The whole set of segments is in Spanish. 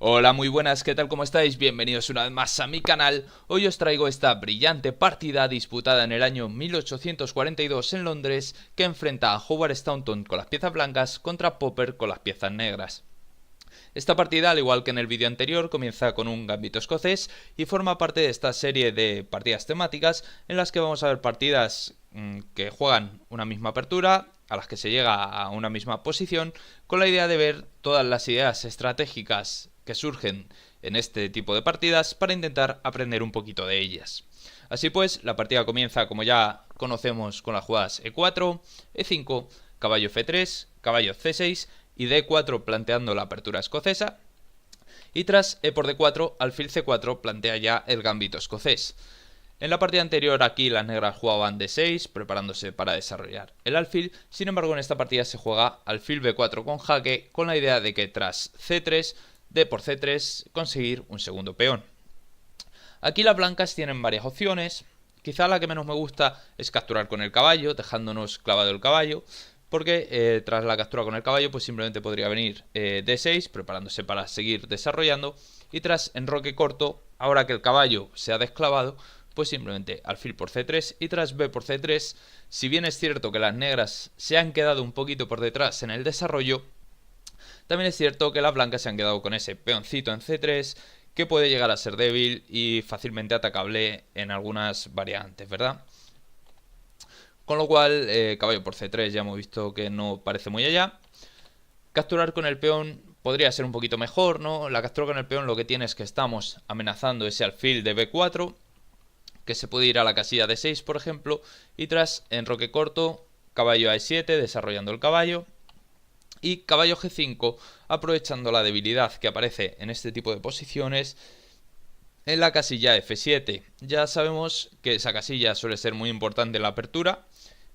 Hola, muy buenas, ¿qué tal? ¿Cómo estáis? Bienvenidos una vez más a mi canal. Hoy os traigo esta brillante partida disputada en el año 1842 en Londres, que enfrenta a Howard Staunton con las piezas blancas contra Popper con las piezas negras. Esta partida, al igual que en el vídeo anterior, comienza con un gambito escocés y forma parte de esta serie de partidas temáticas en las que vamos a ver partidas que juegan una misma apertura, a las que se llega a una misma posición, con la idea de ver todas las ideas estratégicas que surgen en este tipo de partidas para intentar aprender un poquito de ellas. Así pues, la partida comienza, como ya conocemos, con las jugadas E4, E5, caballo F3, caballo C6 y D4 planteando la apertura escocesa, y tras E por D4, alfil C4 plantea ya el gambito escocés. En la partida anterior aquí las negras jugaban D6, preparándose para desarrollar el alfil. Sin embargo, en esta partida se juega alfil B4 con jaque, con la idea de que tras C3, D por C3, conseguir un segundo peón. Aquí las blancas tienen varias opciones. Quizá la que menos me gusta es capturar con el caballo, dejándonos clavado el caballo, porque tras la captura con el caballo pues simplemente podría venir D6, preparándose para seguir desarrollando, y tras enroque corto, ahora que el caballo se ha desclavado, pues simplemente alfil por C3 y tras B por C3. Si bien es cierto que las negras se han quedado un poquito por detrás en el desarrollo, también es cierto que las blancas se han quedado con ese peoncito en C3 que puede llegar a ser débil y fácilmente atacable en algunas variantes, ¿verdad? Con lo cual, caballo por C3 ya hemos visto que no parece muy allá. Capturar con el peón podría ser un poquito mejor, ¿no? La captura con el peón lo que tiene es que estamos amenazando ese alfil de B4, que se puede ir a la casilla D6, por ejemplo, y tras enroque corto, caballo a E7, desarrollando el caballo, y caballo G5, aprovechando la debilidad que aparece en este tipo de posiciones en la casilla F7. Ya sabemos que esa casilla suele ser muy importante en la apertura,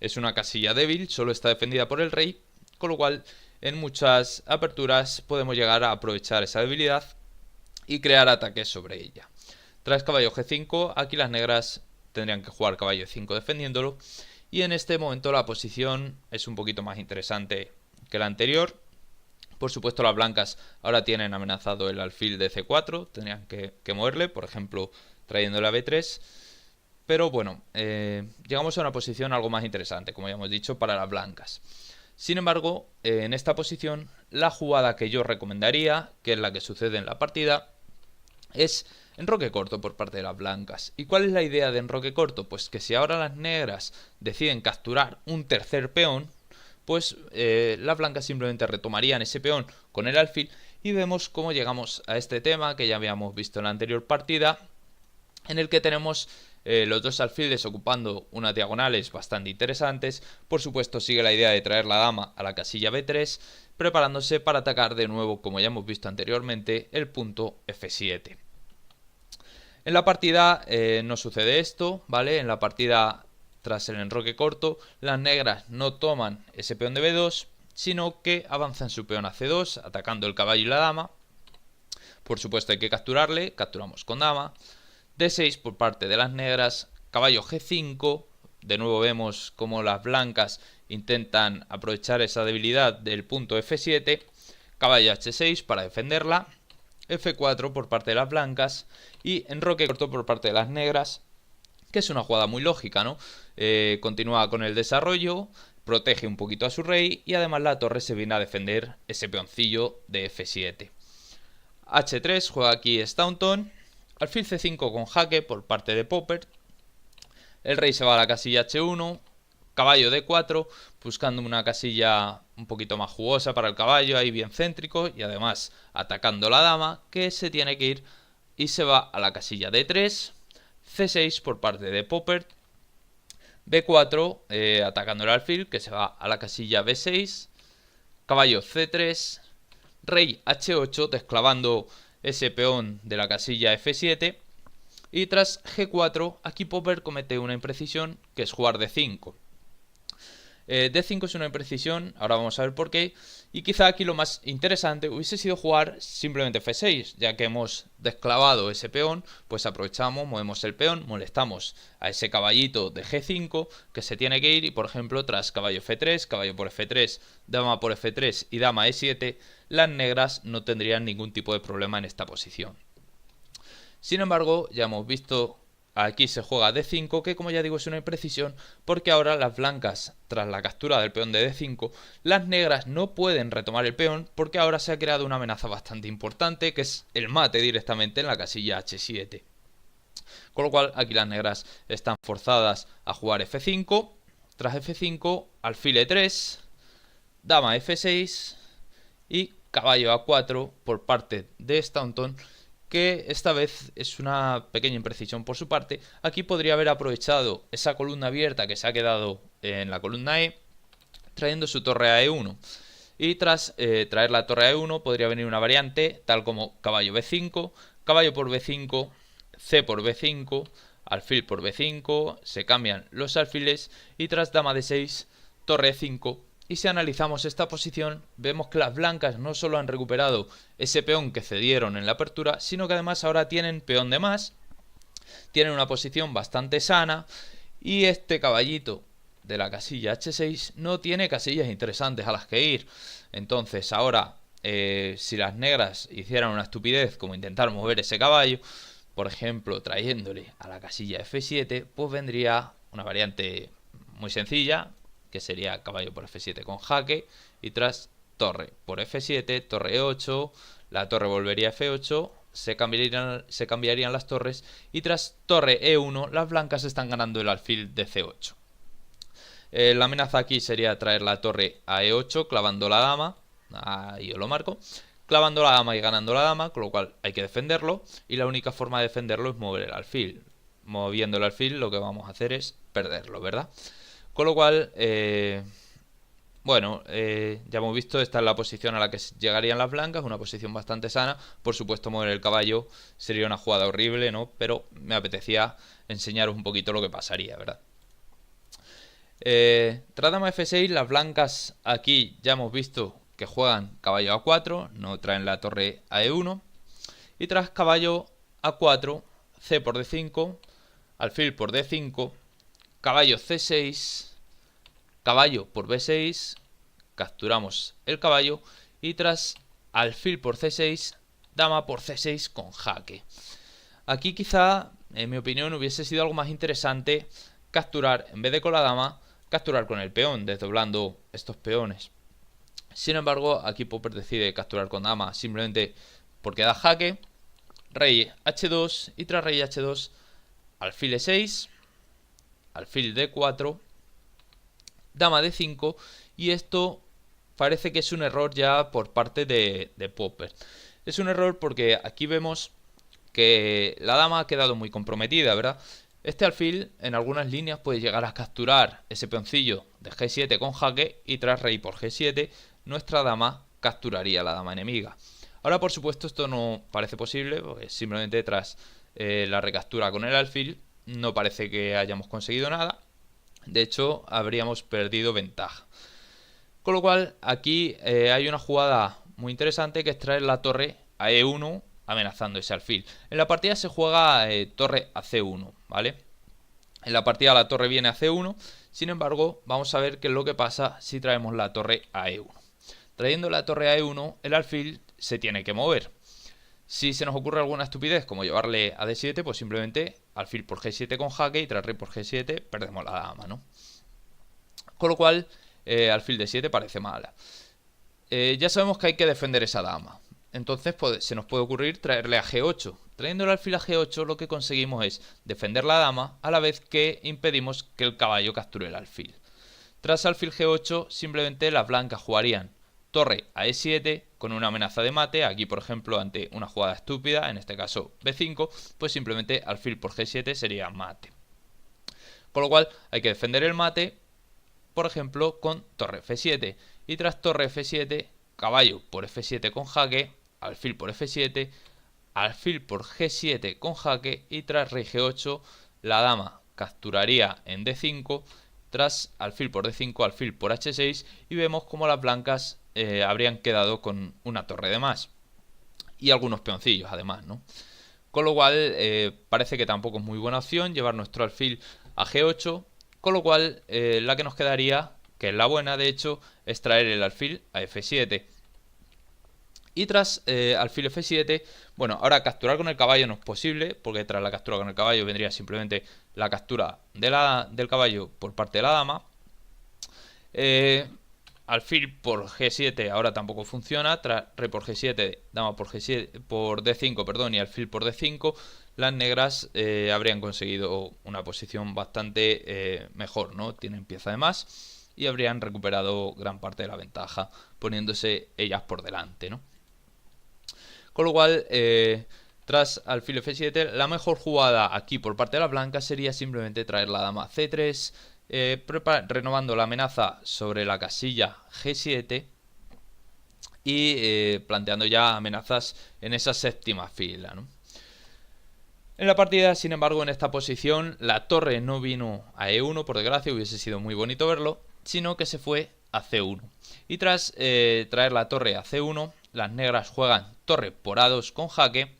es una casilla débil, solo está defendida por el rey, con lo cual en muchas aperturas podemos llegar a aprovechar esa debilidad y crear ataques sobre ella. Tras caballo G5, aquí las negras tendrían que jugar caballo E5 defendiéndolo, y en este momento la posición es un poquito más interesante que la anterior. Por supuesto, las blancas ahora tienen amenazado el alfil de C4, tendrían que moverle, por ejemplo, trayéndole a B3. Pero bueno, llegamos a una posición algo más interesante, como ya hemos dicho, para las blancas. Sin embargo, en esta posición, la jugada que yo recomendaría, que es la que sucede en la partida, es enroque corto por parte de las blancas. ¿Y cuál es la idea de enroque corto? Pues que si ahora las negras deciden capturar un tercer peón, pues las blancas simplemente retomarían ese peón con el alfil, y vemos cómo llegamos a este tema que ya habíamos visto en la anterior partida, en el que tenemos los dos alfiles ocupando unas diagonales bastante interesantes. Por supuesto, sigue la idea de traer la dama a la casilla B3, preparándose para atacar de nuevo, como ya hemos visto anteriormente, el punto F7. En la partida no sucede esto, ¿vale? En la partida, tras el enroque corto, las negras no toman ese peón de B2, sino que avanzan su peón a C2, atacando el caballo y la dama. Por supuesto hay que capturarle, capturamos con dama. D6 por parte de las negras, caballo G5, de nuevo vemos cómo las blancas intentan aprovechar esa debilidad del punto F7, caballo H6 para defenderla, F4 por parte de las blancas y enroque corto por parte de las negras, que es una jugada muy lógica, ¿no? Continúa con el desarrollo, protege un poquito a su rey y además la torre se viene a defender ese peoncillo de F7. H3 juega aquí Staunton, alfil C5 con jaque por parte de Popper, el rey se va a la casilla H1, caballo D4, buscando una casilla un poquito más jugosa para el caballo, ahí bien céntrico, y además atacando la dama, que se tiene que ir y se va a la casilla D3, C6 por parte de Popper, B4 atacando el alfil, que se va a la casilla B6, caballo C3, rey H8 desclavando ese peón de la casilla F7, y tras G4 aquí Popper comete una imprecisión, que es jugar D5. D5 es una imprecisión, ahora vamos a ver por qué. Y quizá aquí lo más interesante hubiese sido jugar simplemente F6, ya que hemos desclavado ese peón, pues aprovechamos, movemos el peón, molestamos a ese caballito de G5 que se tiene que ir y por ejemplo tras caballo F3, caballo por F3, dama por F3 y dama E7, las negras no tendrían ningún tipo de problema en esta posición. Sin embargo, ya hemos visto, aquí se juega D5, que como ya digo es una imprecisión, porque ahora las blancas, tras la captura del peón de D5, las negras no pueden retomar el peón, porque ahora se ha creado una amenaza bastante importante, que es el mate directamente en la casilla H7. Con lo cual, aquí las negras están forzadas a jugar F5, tras F5, alfil E3, dama F6 y caballo A4 por parte de Staunton, que esta vez es una pequeña imprecisión por su parte. Aquí podría haber aprovechado esa columna abierta que se ha quedado en la columna E, trayendo su torre a E1. Y tras traer la torre a E1 podría venir una variante tal como caballo B5, caballo por B5, C por B5, alfil por B5, se cambian los alfiles y tras dama D6, torre E5. Y si analizamos esta posición, vemos que las blancas no solo han recuperado ese peón que cedieron en la apertura, sino que además ahora tienen peón de más, tienen una posición bastante sana y este caballito de la casilla H6 no tiene casillas interesantes a las que ir. Entonces ahora, si las negras hicieran una estupidez como intentar mover ese caballo, por ejemplo trayéndole a la casilla F7, pues vendría una variante muy sencilla, que sería caballo por F7 con jaque, y tras torre por F7, torre E8, la torre volvería a F8, se cambiarían las torres, y tras torre E1 las blancas están ganando el alfil de C8. La amenaza aquí sería traer la torre a E8 clavando la dama, ahí os lo marco, clavando la dama y ganando la dama, con lo cual hay que defenderlo, y la única forma de defenderlo es mover el alfil. Moviendo el alfil lo que vamos a hacer es perderlo, ¿verdad? Con lo cual, ya hemos visto, esta es la posición a la que llegarían las blancas, una posición bastante sana. Por supuesto, mover el caballo sería una jugada horrible, ¿no? Pero me apetecía enseñaros un poquito lo que pasaría, ¿verdad? Tras dama F6, las blancas aquí ya hemos visto que juegan caballo A4, no traen la torre a E1. Y tras caballo A4, C por D5, alfil por D5, caballo C6, caballo por B6, capturamos el caballo y tras alfil por C6, dama por C6 con jaque. Aquí quizá, en mi opinión, hubiese sido algo más interesante capturar, en vez de con la dama, capturar con el peón, desdoblando estos peones. Sin embargo, aquí Popper decide capturar con dama simplemente porque da jaque, rey H2 y tras rey H2, alfil E6, alfil D4, dama D5 y esto parece que es un error ya por parte de Popper. Es un error porque aquí vemos que la dama ha quedado muy comprometida, ¿verdad? Este alfil en algunas líneas puede llegar a capturar ese peoncillo de G7 con jaque y tras rey por G7 nuestra dama capturaría a la dama enemiga. Ahora por supuesto esto no parece posible porque simplemente tras la recaptura con el alfil no parece que hayamos conseguido nada. De hecho habríamos perdido ventaja. Con lo cual aquí hay una jugada muy interesante que es traer la torre a E1 amenazando ese alfil. En la partida se juega torre a C1, ¿vale? En la partida la torre viene a C1, sin embargo vamos a ver qué es lo que pasa si traemos la torre a E1. Trayendo la torre a E1 el alfil se tiene que mover. Si se nos ocurre alguna estupidez como llevarle a D7, pues simplemente alfil por G7 con jaque y tras rey por G7 perdemos la dama, ¿no? Con lo cual alfil D7 parece mala. Ya sabemos que hay que defender esa dama. Entonces se nos puede ocurrir traerle a G8. Trayendo el alfil a G8 lo que conseguimos es defender la dama a la vez que impedimos que el caballo capture el alfil. Tras alfil G8 simplemente las blancas jugarían torre a E7 con una amenaza de mate. Aquí por ejemplo ante una jugada estúpida, en este caso B5, pues simplemente alfil por G7 sería mate. Con lo cual hay que defender el mate, por ejemplo con torre F7 y tras torre F7 caballo por F7 con jaque, alfil por F7, alfil por G7 con jaque y tras rey G8 la dama capturaría en D5 tras alfil por D5, alfil por H6, y vemos como las blancas habrían quedado con una torre de más y algunos peoncillos además, ¿no? Con lo cual parece que tampoco es muy buena opción llevar nuestro alfil a G8, con lo cual la que nos quedaría, que es la buena de hecho, es traer el alfil a F7. Y tras alfil F7, bueno, ahora capturar con el caballo no es posible, porque tras la captura con el caballo vendría simplemente la captura del caballo por parte de la dama. Alfil por G7 ahora tampoco funciona, tras rey por G7, dama por G7, por D5, perdón, y alfil por D5, las negras habrían conseguido una posición bastante mejor, ¿no? Tienen pieza de más y habrían recuperado gran parte de la ventaja, poniéndose ellas por delante, ¿no? Con lo cual, tras alfil F7, la mejor jugada aquí por parte de la blanca sería simplemente traer la dama C3, renovando la amenaza sobre la casilla G7 y planteando ya amenazas en esa séptima fila, ¿no? En la partida, sin embargo, en esta posición, la torre no vino a E1, por desgracia, hubiese sido muy bonito verlo, sino que se fue a C1. Y tras traer la torre a C1, las negras juegan torre por A2 con jaque.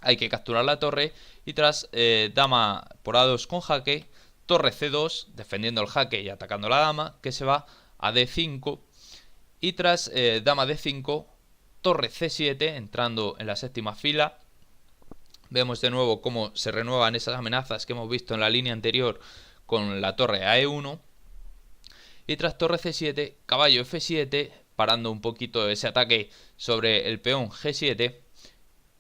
Hay que capturar la torre y tras dama por A2 con jaque, torre C2, defendiendo el jaque y atacando la dama, que se va a D5. Y tras dama D5, torre C7, entrando en la séptima fila. Vemos de nuevo cómo se renuevan esas amenazas que hemos visto en la línea anterior con la torre a E1. Y tras torre C7, caballo F7, parando un poquito ese ataque sobre el peón G7.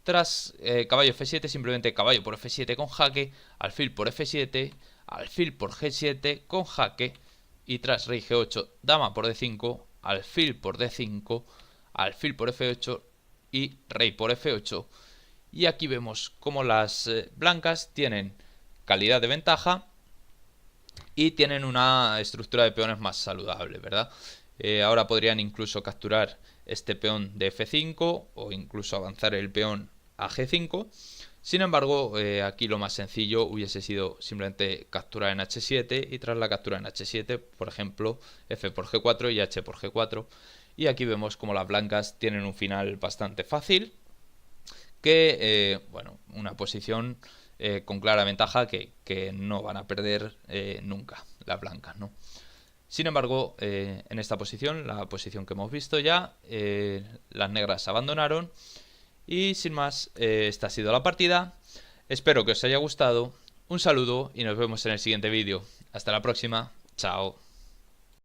Tras caballo F7, simplemente caballo por F7 con jaque, alfil por F7, alfil por G7 con jaque. Y tras rey G8, dama por D5, alfil por D5, alfil por F8 y rey por F8. Y aquí vemos cómo las blancas tienen calidad de ventaja y tienen una estructura de peones más saludable, ¿verdad? Ahora podrían incluso capturar este peón de F5 o incluso avanzar el peón a G5. Sin embargo, aquí lo más sencillo hubiese sido simplemente capturar en H7 y tras la captura en H7, por ejemplo, F por G4 y H por G4. Y aquí vemos como las blancas tienen un final bastante fácil, que, bueno, una posición con clara ventaja que no van a perder nunca las blancas, ¿no? Sin embargo, en esta posición, la posición que hemos visto ya, las negras abandonaron. Y sin más, esta ha sido la partida. Espero que os haya gustado. Un saludo y nos vemos en el siguiente vídeo. Hasta la próxima. Chao.